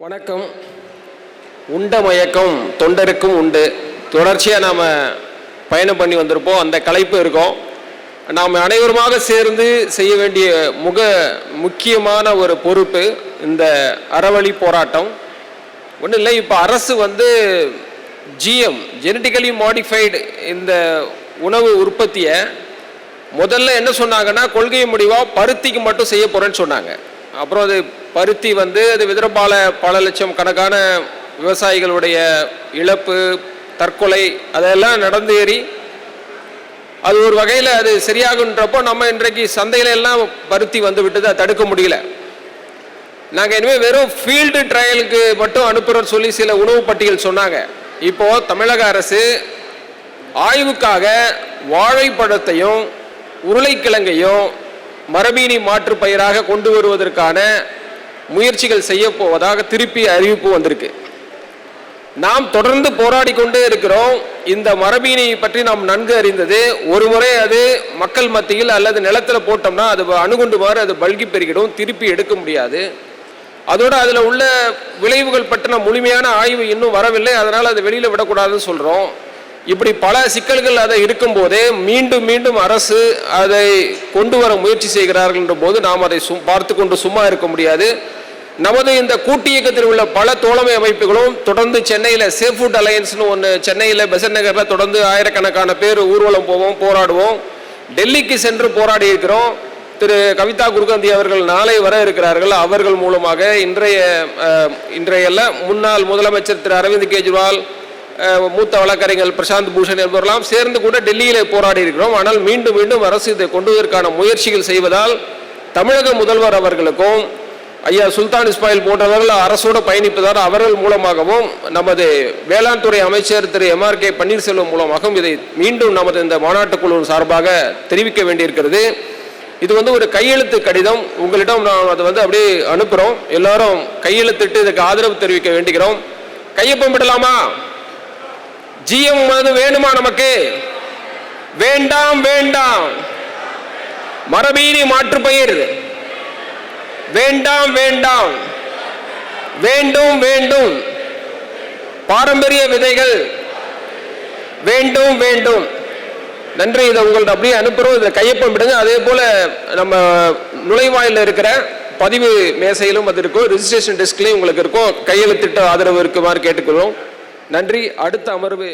வணக்கம். உண்ட மயக்கம் தொண்டருக்கும் உண்டு. தொடர்ச்சியாக நாம் பயணம் பண்ணி வந்திருப்போம். அந்த கலைப்பு இருக்கும். நாம் அனைவருமாக சேர்ந்து செய்ய வேண்டிய முக்கியமான ஒரு பொறுப்பு இந்த அறவழி போராட்டம். ஒன்றும் இல்லை, இப்போ அரசு ஜிஎம் ஜெனட்டிக்கலி மாடிஃபைடு இந்த உணவு உற்பத்தியை முதல்ல என்ன சொன்னாங்கன்னா, கொள்கை முடிவாக பருத்திக்கு மட்டும் செய்ய போகிறேன்னு சொன்னாங்க. அப்புறம் அது பருத்தி அது விதரபால பல லட்சம் கணக்கான விவசாயிகளுடைய இழப்பு, தற்கொலை அதெல்லாம் நடந்து ஏறி அது ஒரு வகையில் அது சரியாகுன்றப்போ நம்ம இன்றைக்கு சந்தையில எல்லாம் பருத்தி விட்டது. அதை தடுக்க முடியல. நாங்கள் இனிமேல் வெறும் ஃபீல்டு ட்ரையலுக்கு மட்டும் அனுப்புகிறோன்னு சொல்லி சில உணவு பட்டியல் சொன்னாங்க. இப்போது தமிழக அரசு ஆய்வுக்காக வாழைப்பழத்தையும் உருளைக்கிழங்கையும் மரபீனி மாற்று பயிராக கொண்டு வருவதற்கான முயற்சிகள் செய்ய போவதாக திருப்பி அறிவிப்பு வந்திருக்கு. நாம் தொடர்ந்து போராடி கொண்டே இருக்கிறோம். இந்த மரபீனி பற்றி நாம் நன்கு அறிந்தது. ஒரு முறை அது மக்கள் மத்தியில் அல்லது நிலத்தில் போட்டோம்னா அது அணுகுண்டு மாதிரி அது பல்கி பெருகிடும், திருப்பி எடுக்க முடியாது. அதோடு அதில் உள்ள விளைவுகள் பற்றின முழுமையான ஆய்வு இன்னும் வரவில்லை. அதனால் அதை வெளியில் விடக்கூடாதுன்னு சொல்கிறோம். இப்படி பல சிக்கல்கள் அதை இருக்கும்போதே மீண்டும் மீண்டும் அரசு அதை கொண்டு வர முயற்சி செய்கிறார்கள் என்ற போது நாம் அதை பார்த்து கொண்டு சும்மா இருக்க முடியாது. நமது இந்த கூட்டு இயக்கத்தில் உள்ள பல தோழமை அமைப்புகளும் தொடர்ந்து சென்னையில் சேஃப் ஃபுட் அலையன்ஸ்னு ஒன்று, சென்னையில் பெசன்ட் நகரில் தொடர்ந்து ஆயிரக்கணக்கான பேர் ஊர்வலம் போவோம், போராடுவோம். டெல்லிக்கு சென்று போராடி இருக்கிறோம். திரு கவிதா குருகாந்தி அவர்கள் நாளை வர இருக்கிறார்கள். அவர்கள் மூலமாக இன்றைய முன்னாள் முதலமைச்சர் திரு அரவிந்த் கெஜ்ரிவால், மூத்த வழக்கறிஞர் பிரசாந்த் பூஷன் என்பவரெல்லாம் சேர்ந்து கூட டெல்லியில் போராடி இருக்கிறோம். ஆனால் மீண்டும் மீண்டும் அரசு இதை கொண்டுவதற்கான முயற்சிகள் செய்வதால் தமிழக முதல்வர் அவர்களுக்கும் ஐயா சுல்தான் இஸ்மாயில் போன்றவர்கள் அரசோடு பயணிப்பதால் அவர்கள் மூலமாகவும் நமது வேளாண் துறை அமைச்சர் திரு MRK பன்னீர்செல்வம் மூலமாகவும் இதை மீண்டும் நமது இந்த மாநாட்டுக்குழு சார்பாக தெரிவிக்க வேண்டியிருக்கிறது. இது ஒரு கையெழுத்து கடிதம். உங்களிடம் நாம் அதை அப்படியே அனுப்புகிறோம். எல்லாரும் கையெழுத்திட்டு இதுக்கு ஆதரவு தெரிவிக்க வேண்டுகிறோம். கையொப்பம் விடலாமா? ஜிஎம் வேணுமா? நமக்கு வேண்டாம் வேண்டாம். மரபீனி மாற்றுப்பயிர் வேண்டாம் வேண்டாம். வேண்டும் வேண்டும். பாரம்பரிய விதைகள் வேண்டும் வேண்டும். நன்றி. இதை உங்கள்ட்ட அப்படியே அனுப்புகிறோம். இதில் கையொப்பம் விடுங்க. அதே போல நம்ம நுழைவாயில் இருக்கிற பதிவு மேசையிலும் அது இருக்கும், ரிஜிஸ்ட்ரேஷன் டெஸ்க்லையும் உங்களுக்கு இருக்கும். கையெழுத்திட்ட ஆதரவு இருக்குமாறு கேட்டுக்கொள்வோம். நன்றி. அடுத்த அமர்வு